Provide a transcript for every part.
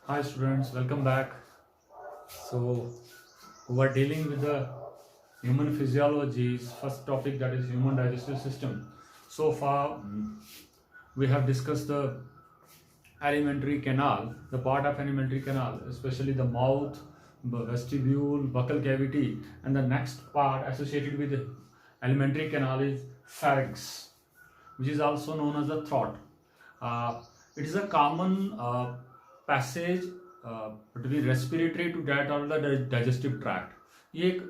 Hi students, welcome back. So we are dealing with the human physiology's first topic, that is human digestive system. So far we have discussed the alimentary canal, the part of alimentary canal, especially the mouth, vestibule, buccal cavity, and the next part associated with the alimentary canal is pharynx, which is also known as the throat. Uh, it is a common passage between respiratory to that और the digestive tract. ये एक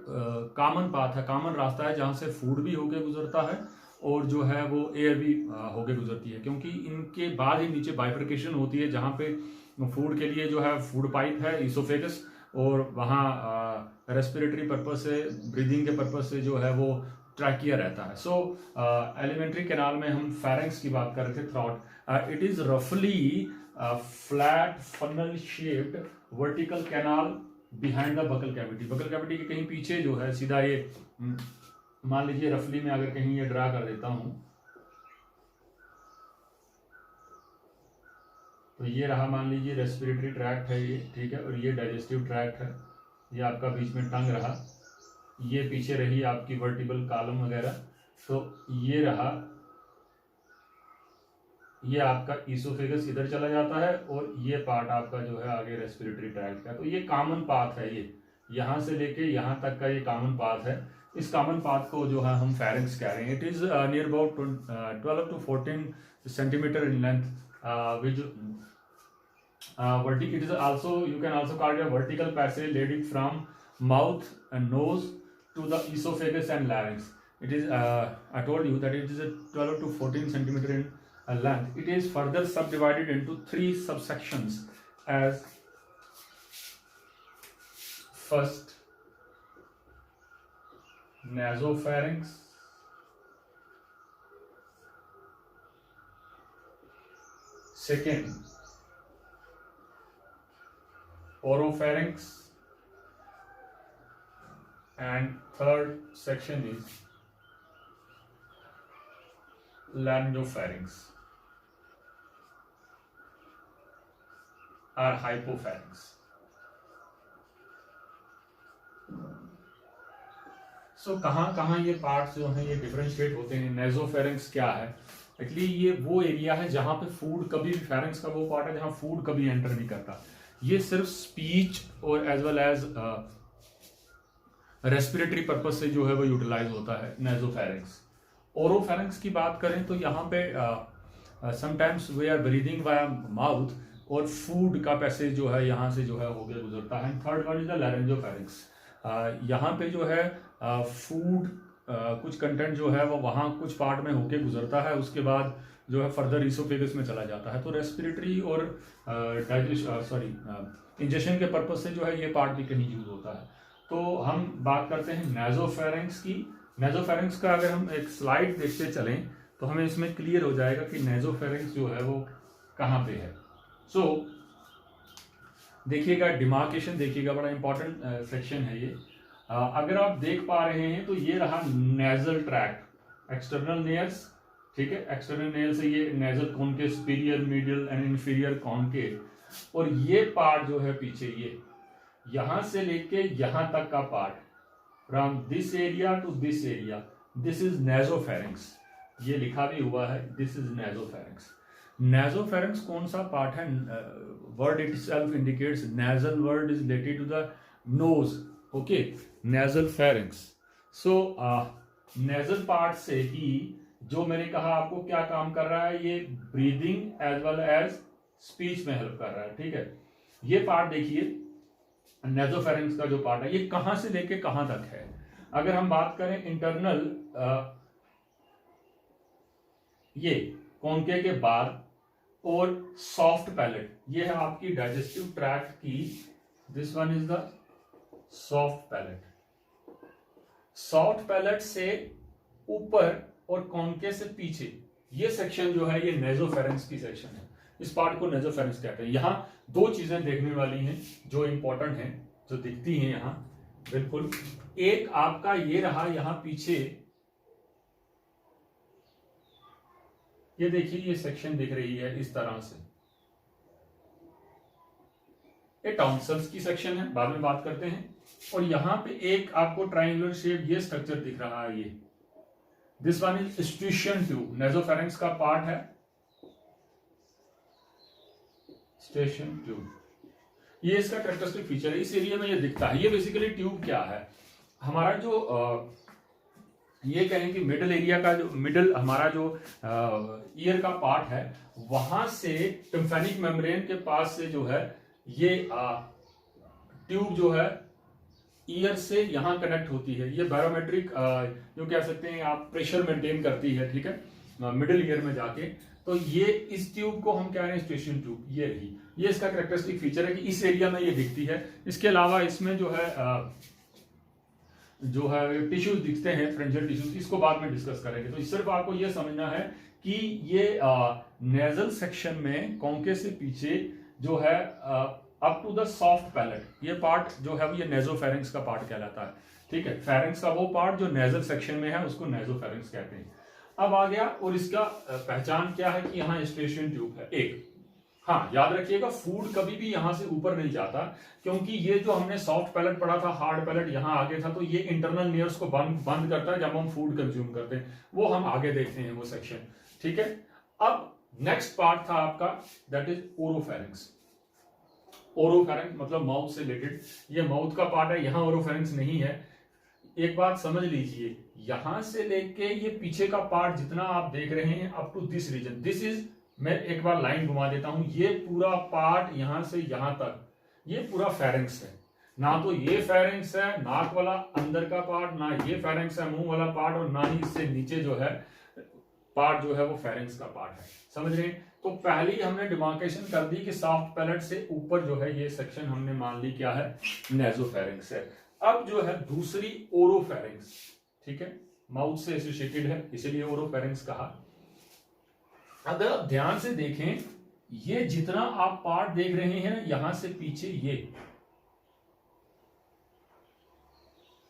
common path है, common रास्ता है जहाँ से food भी होके गुजरता है और जो है वो एयर भी होके गुजरती है, क्योंकि इनके बाद ही नीचे बाइफर्केशन होती है जहाँ पे फूड के लिए जो है फूड पाइप है इसोफेगस, और वहाँ रेस्पिरेटरी पर्पज से, ब्रीदिंग के पर्पज से जो है वो ट्रैकिया रहता है. सो एलिमेंट्री कैनाल में हम फेरेंक्स की बात कर रहे थे, थ्रॉट. इट इज रफली flat funnel shaped vertical canal behind the buccal cavity. Buccal cavity के कहीं पीछे जो है सीधा ये मान लीजिए रफली में अगर कहीं ये ड्रा कर देता हूं तो ये रहा, मान लीजिए रेस्पिरेटरी ट्रैक्ट है ये, ठीक है, और ये डाइजेस्टिव ट्रैक्ट है, ये आपका बीच में टंग रहा, ये पीछे रही आपकी वर्टिबल कॉलम वगैरह, तो ये रहा, ये आपका इसोफेगस इधर चला जाता है और ये पार्ट आपका जो है आगे रेस्पिरेटरी ट्रैक्ट का. तो ये कॉमन पाथ है, ये यहाँ से लेके यहाँ तक का ये कॉमन पाथ है. इस कॉमन पाथ को जो है हम फेरेंक्स कह रहे हैं. It is near about 12 to 14 centimetre in length, which it is also, you can also call it a vertical passage leading from mouth and nose to the esophagus and larynx. It is I told you that it is a 12 to 14 centimeter in length. It is further subdivided into three subsections as first nasopharynx, second oropharynx, and third section is laryngopharynx or hypopharynx. सो कहाँ ये parts जो हैं ये differentiate होते हैं. Nasopharynx क्या है? Actually ये वो एरिया है जहां पे फूड कभी, फेरेंक्स का वो पार्ट है जहां फूड कभी एंटर नहीं करता. ये सिर्फ स्पीच और as well as respiratory purpose से जो है वो यूटिलाइज होता है नेजोफेरेंक्स. ओरोफेरेंक्स की बात करें तो यहाँ पे sometimes we are breathing by mouth और फूड का पैसेज जो है यहाँ से जो है होकर गुजरता है. Third one is the laryngopharynx. यहाँ पे जो है फूड कुछ कंटेंट जो है वो वहाँ कुछ पार्ट में होके गुजरता है, उसके बाद जो है फर्दर इसोफेगस में चला जाता है. तो रेस्पिरेटरी और इंजेक्शन के पर्पज से जो है ये पार्ट भी कहीं यूज होता है. तो हम बात करते हैं नेजोफेरेंक्स की. नेजोफेरेंक्स का अगर हम एक स्लाइड देखते चलें तो हमें इसमें क्लियर हो जाएगा कि नेजोफेरेंक्स जो है वो कहाँ पे है. सो देखिएगा, डिमार्केशन देखिएगा, बड़ा इंपॉर्टेंट सेक्शन है ये. अगर आप देख पा रहे हैं तो ये रहा नेजल ट्रैक्ट, एक्सटर्नल नेल्स, ठीक है, एक्सटर्नल नेल से ये nasal concave, superior, medial and inferior concave, और ये पार्ट जो है पीछे ये यहां से लेके यहां तक का part, from this area to this area, this is nasopharynx. ये लिखा भी हुआ है, दिस इज नेजोफेरेंक्स. नेजोफेरेंक्स कौन सा पार्ट है? Word itself indicates nasal word is related to the nose. Okay, nasal pharynx. So nasal part से ही जो मैंने कहा आपको क्या काम कर रहा है, ये breathing as well as speech में हेल्प कर रहा है, ठीक है. ये पार्ट देखिए, नेजोफेरेंक्स का जो पार्ट है ये कहां से लेके कहां तक है. अगर हम बात करें इंटरनल, ये कॉनकेव के बाद, और सॉफ्ट पैलेट, ये है आपकी डाइजेस्टिव ट्रैक्ट की, this one is the soft palette. Soft palate से ऊपर और कॉनकेव से पीछे ये सेक्शन जो है ये नेजोफेरेंक्स की सेक्शन है. इस पार्ट को नेजोफेरेंक्स कहते हैं. यहां दो चीजें देखने वाली हैं जो इंपॉर्टेंट हैं, जो दिखती हैं यहां बिल्कुल. एक आपका ये रहा यहां पीछे, ये देखिए ये सेक्शन दिख रही है इस तरह से, ये टॉन्सल्स की सेक्शन है, बाद में बात करते हैं। और यहां पे एक आपको ट्रायंगुलर शेप ये स्ट्रक्चर दिख रहा है, ये this one is स्ट्यूशियन tube, nasopharynx का पार्ट है स्टेशन ट्यूब। ये इसका कैरेक्टरिस्टिक फीचर है, इस एरिया में ये दिखता है। ये बेसिकली ट्यूब क्या है, हमारा जो ये कहें कि मिडल एरिया का जो मिडल हमारा जो ईयर का पार्ट है, वहां से टिम्फैनिक मेम्ब्रेन के पास से जो है ये ट्यूब जो है ईयर से यहां कनेक्ट होती है। ये बैरोमेट्रिक जो कह सकते हैं आप प्रेशर मेंटेन करती है, ठीक है, मिडिल ईयर में जाके। तो ये इस ट्यूब को हम कह रहे हैं स्टेशन ट्यूब, ये रही। ये इसका कैरेक्टरिस्टिक फीचर है कि इस एरिया में ये दिखती है। इसके अलावा इसमें जो है टिश्यूज दिखते हैं, फ्रेंजल टिश्यूज, इसको बाद में डिस्कस करेंगे। तो सिर्फ आपको ये समझना है कि ये नेजल सेक्शन में कॉन्के से पीछे जो है up to the soft palate, ये पार्ट जो है ये नेजोफेरेंक्स का पार्ट कहलाता है, ठीक है। फेरेंक्स का वो पार्ट जो नेजल सेक्शन में है उसको नेजोफेरेंक्स कहते हैं। अब आ गया, और इसका पहचान क्या है कि यहाँ स्टेशन ट्यूब है एक। हाँ, याद रखिएगा फूड कभी भी यहां से ऊपर नहीं जाता, क्योंकि ये जो हमने सॉफ्ट पैलेट पढ़ा था, हार्ड पैलेट यहां आगे था, तो ये इंटरनल लेयर्स को बंद करता है जब हम फूड कंज्यूम करते हैं। वो हम आगे देखते हैं वो सेक्शन, ठीक है। अब नेक्स्ट पार्ट था आपका, दैट इज ओरोफेरेंक्स। ओरोफेरेंक्स मतलब माउथ से रिलेटेड, ये माउथ का पार्ट है, यहां ओरोफेरेंक्स नहीं है। एक बात समझ लीजिए, यहां से लेके ये पीछे का पार्ट जितना आप देख रहे हैं up to this region, this is, मैं एक बार लाइन घुमा देता हूं, ये पूरा पार्ट यहां से यहां तक ये पूरा फेरेंक्स है। ना तो ये फेरेंक्स है नाक वाला अंदर का पार्ट, ना ये फेरेंक्स है मुंह वाला पार्ट, और ना ही इससे नीचे जो है पार्ट जो है वो फेरेंक्स का पार्ट है, समझ रहे हैं। तो पहले ही हमने डिमार्केशन कर दी कि सॉफ्ट पैलेट से ऊपर जो है ये सेक्शन हमने मान ली क्या है, नेजोफेरेंक्स है। अब जो है दूसरी ओरोफेरेंक्स, ठीक है, माउथ से एसोसिएटेड है इसीलिए ओरोफेरेंक्स कहा। अगर आप ध्यान से देखें, ये जितना आप पार्ट देख रहे हैं यहां से पीछे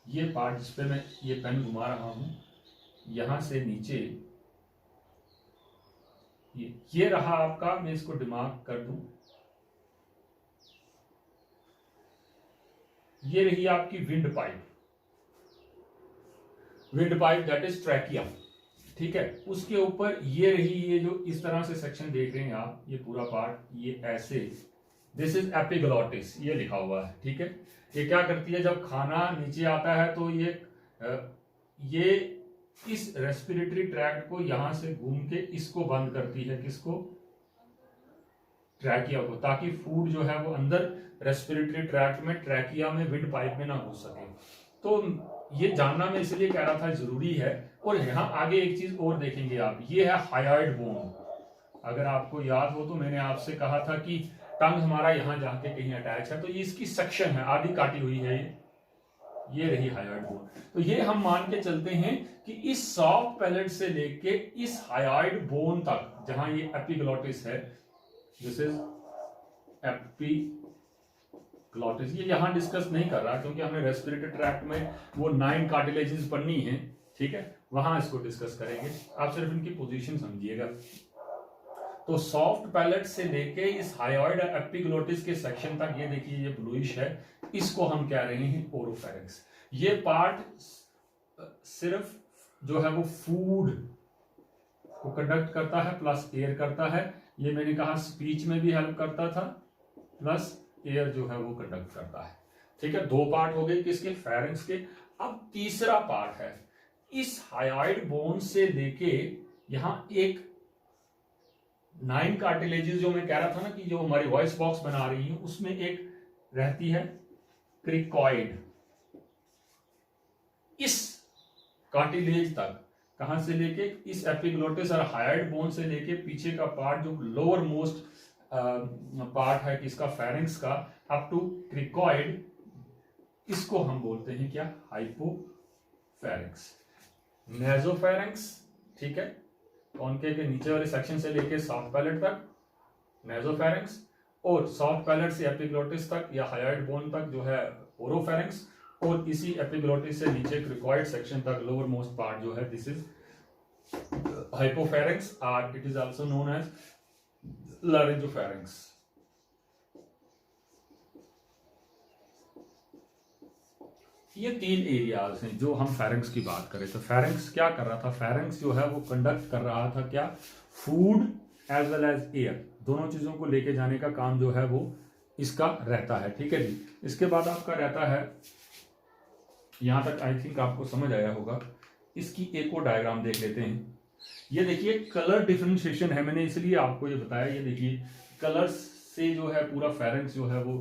ये पार्ट जिसपे मैं ये पेन घुमा रहा हूं, यहां से नीचे ये रहा आपका, मैं इसको डिमार्क कर दूं, ये रही आपकी wind pipe that is trachea, ठीक है। उसके ऊपर ये रही, ये जो इस तरह से सेक्शन देख रहे हैं आप, ये पूरा पार्ट ये ऐसे, दिस इज एपिग्लॉटिस, ये लिखा हुआ है, ठीक है। ये क्या करती है, जब खाना नीचे आता है तो ये इस रेस्पिरेटरी ट्रैक्ट को यहां से घूम के इसको बंद करती है, किसको, ट्रैकिया को, ताकि फूड जो है वो अंदर रेस्पिरेटरी ट्रैक्ट में, ट्रैकिया में, विंड पाइप में ना घुस सके। तो ये जानना मैं इसलिए कह रहा था जरूरी है। और यहाँ आगे एक चीज और देखेंगे आप, ये है हायोइड बोन। अगर आपको याद हो तो मैंने आपसे कहा था कि टंग हमारा यहाँ जाके कहीं अटैच है, तो ये इसकी सेक्शन है, आधी काटी हुई है, ये रही हायोइड बोन। तो ये हम मान के चलते हैं कि इस सॉफ्ट पैलेट से लेके इस हायोइड बोन तक, जहां ये एपिग्लॉटिस है, दिस इज एपिग्लॉटिस, ये यहां डिस्कस नहीं कर रहा क्योंकि हमने रेस्पिरेटरी ट्रैक्ट में वो 9 कार्टिलेजेस पढ़नी है, ठीक है, वहां इसको डिस्कस करेंगे। आप सिर्फ इनकी पोजीशन समझिएगा। तो सॉफ्ट पैलेट से लेके इस हायोइड एपिग्लॉटिस के सेक्शन तक, ये देखिए ये ब्लूइश है, इसको हम कह रहे हैं ओरोफेरेंक्स। ये पार्ट सिर्फ जो है वो फूड को कंडक्ट करता है प्लस एयर करता है। ये मैंने कहा स्पीच में भी हेल्प करता था, प्लस एयर जो है वो कंडक्ट करता है, ठीक है। 2 पार्ट हो गए किसके, फेरेंक्स के। अब तीसरा पार्ट है, इस हायोइड बोन से लेके यहां एक 9 कार्टिलेजेस जो मैं कह रहा था ना कि जो हमारी वॉइस बॉक्स बना रही है, उसमें एक रहती है क्रिकॉइड। इस कार्टिलेज तक, कहां से लेके, इस एपिग्लॉटिस और हायोइड बोन से लेके पीछे का पार्ट जो लोअर मोस्ट पार्ट है किसका, फेरेंक्स का, अप टू क्रिकॉइड, इसको हम बोलते हैं क्या, हाइपोफेरेंक्स। नेजोफेरेंक्स, ठीक है, कॉन्के के नीचे वाले सेक्शन से लेके सॉफ्ट पैलेट तक नेजोफेरेंक्स, और सॉफ्ट पैलेट से एपिग्लॉटिस तक या हायोइड बोन तक जो है ओरोफेरेंक्स, और इसी एपिग्लॉटिस से नीचे क्रिकॉइड सेक्शन तक लोअर मोस्ट पार्ट जो है दिस इज हाइपोफेरेंक्स, और it is also known as laryngopharynx. ये 3 एरियाज हैं जो हम फेरेंक्स की बात करें तो फेरेंक्स क्या कर रहा था, फेरेंक्स जो है वो कंडक्ट कर रहा था क्या, food as well as air, दोनों चीजों को लेके जाने का काम जो है वो इसका रहता है। ठीक है जी। इसके बाद आपका रहता है, यहां तक आई थिंक आपको समझ आया होगा। इसकी एक और डायग्राम देख लेते हैं। ये देखिए कलर डिफरेंशिएशन है, मैंने इसलिए आपको ये बताया। ये देखिए कलर्स से जो है पूरा फेरेंक्स जो है वो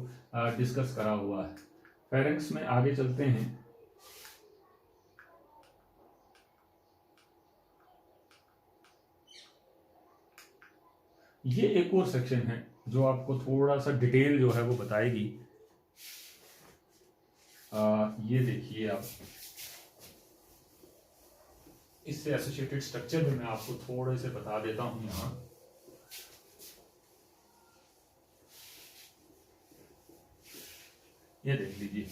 डिस्कस करा हुआ है। फेरेंक्स में आगे चलते हैं। ये एक और सेक्शन है जो आपको थोड़ा सा डिटेल जो है वो बताएगी। ये देखिए आप, इससे एसोसिएटेड स्ट्रक्चर भी मैं आपको थोड़े से बता देता हूं यहां। ये देख लीजिए,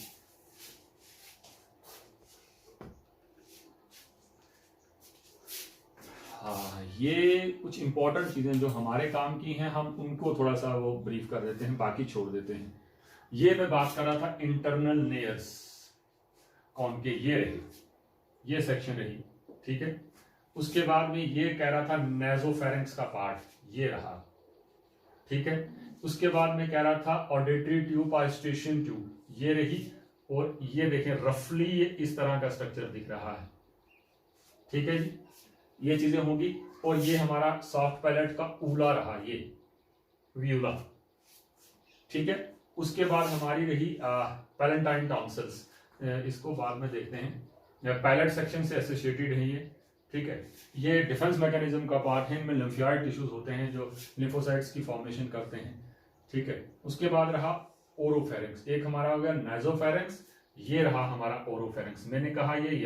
हाँ ये कुछ इंपॉर्टेंट चीजें जो हमारे काम की हैं हम उनको थोड़ा सा वो ब्रीफ कर देते हैं, बाकी छोड़ देते हैं। ये मैं बात कर रहा था इंटरनल लेयर्स कौन के, ये रही, ये सेक्शन रही। ठीक है। उसके बाद में ये कह रहा था नेजोफेरेंक्स का पार्ट, ये रहा। ठीक है। उसके बाद में कह रहा था ऑडिटरी ट्यूब, ऑस्टेशन ट्यूब, ये रही। और ये देखें रफली ये इस तरह का स्ट्रक्चर दिख रहा है। ठीक है जी, ये चीजें होंगी। और ये हमारा सॉफ्ट पैलेट का ऊला रहा, ये व्यूला। ठीक है। उसके बाद हमारी रही पैलेंटाइन टॉन्सिल्स, इसको बाद में देखते हैं। पैलेट सेक्शन से एसोसिएटेड है ये। ठीक है। ये डिफेंस मैकेनिज्म का पार्ट है, इनमें लिम्फोइड टिश्यूज होते हैं जो लिम्फोसाइट्स की फॉर्मेशन करते हैं। ठीक है। उसके बाद रहा ओरोफेरेंक्स, एक हमारा हो गया नाइजोफेरेंक्स, ये रहा हमारा ओरोफेरेंक्स। मैंने कहा ये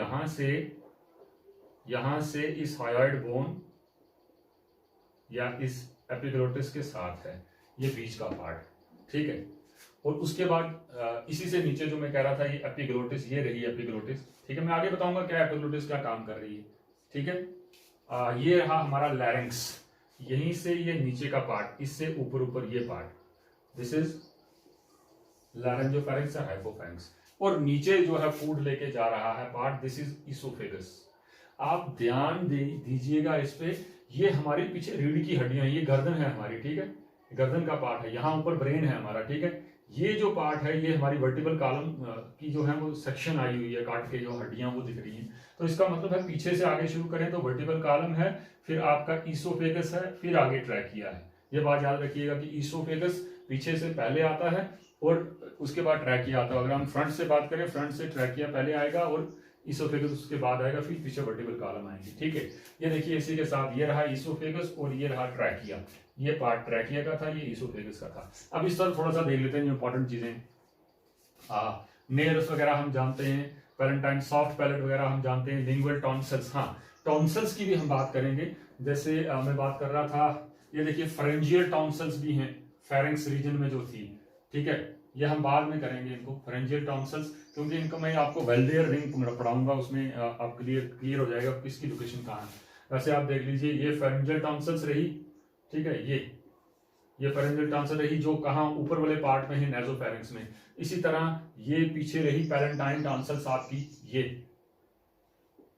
यहां से इस हायोइड बोन या इस एपिग्लोटिस के साथ है, ये बीच का पार्ट। ठीक है। और उसके बाद इसी से नीचे जो मैं कह रहा था ये एपिग्लोटिस, ये रही एपिग्लोटिस। ठीक है। मैं आगे बताऊंगा क्या एपिग्लोटिस क्या काम कर रही है। ठीक है। ये रहा हमारा लैरिंक्स, यहीं से ये नीचे का पार्ट, इससे ऊपर ये part, this is laryngopharynx and hypopharynx. और नीचे जो है फूड लेके जा रहा है पार्ट, दिस इज इसोफेगस। आप ध्यान दीजिएगा इस पे, ये हमारे पीछे रीढ़ की हड्डियां, ये गर्दन है हमारी। ठीक है। गर्दन का पार्ट है, यहाँ ऊपर ब्रेन है हमारा। ठीक है। ये जो पार्ट है ये हमारी वर्टिकल कॉलम की जो है वो सेक्शन आई हुई है, काट के जो हड्डियां वो दिख रही हैं। तो इसका मतलब है पीछे से आगे शुरू करें तो वर्टिकल कॉलम है, फिर आपका ईसोफेगस है, फिर आगे ट्रैकिया है। ये बात याद रखिएगा कि ईसोफेगस पीछे से पहले आता है और उसके बाद ट्रैकिया आता है। अगर हम फ्रंट से बात करें, फ्रंट से ट्रैकिया पहले आएगा और ईसोफेगस उसके बाद आएगा, फिर पीछे वर्टिकल कॉलम आएंगे। ठीक है। ये देखिए इसी के साथ ये रहा ईसोफेगस और ये रहा ट्रैकिया। ये पार्ट ट्रैकिया का था, ये ईसोफेगस का था। अब इस तरह थोड़ा सा देख लेते हैं इंपॉर्टेंट चीजें। नेल्स वगैरह हम जानते हैं, पैलेंटाइन सॉफ्ट पैलेट वगैरह हम जानते हैं, लिंगुअल टॉन्सिल्स। हाँ, टॉन्सिल्स की भी हम बात करेंगे। जैसे मैं बात कर रहा था, ये देखिए फेरेंजियल टॉन्सिल्स भी हैं फेरेंक्स रीजन में जो थी। ठीक है। ये हम बाद में करेंगे इनको, फेरेंजियल टॉन्सिल्स, क्योंकि इनको मैं आपको वेल्डेयर रिंग पढ़ाऊंगा, उसमें आप क्लियर हो जाएगा किसकी लोकेशन कहाँ है। वैसे आप देख लीजिए, ये फेरेंजियल टॉन्सिल्स रही। ठीक है। ये फेरेंजियल टॉन्सिल रही जो कहाँ ऊपर वाले पार्ट में है, नेजोफेरेंक्स में। इसी तरह ये पीछे रही पैलेंटाइन टॉन्सिल्स आपकी, ये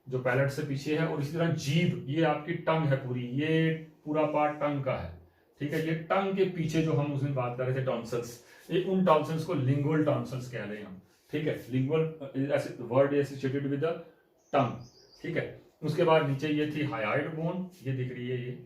जो पैलेट से पीछे है। और इसी तरह जीभ, ये आपकी टंग है पूरी, ये पूरा पार्ट टंग का है। ठीक है। ये टंग के पीछे जो हम उस दिन बात कर रहे थे टॉन्सिल्स, ये उन टॉन्सिल्स को लिंगुअल टॉन्सिल्स कह रहे हैं हम। ठीक है। Lingual word associated with the tongue. ठीक है। उसके बाद नीचे ये थी हायोइड बोन, ये दिख रही है,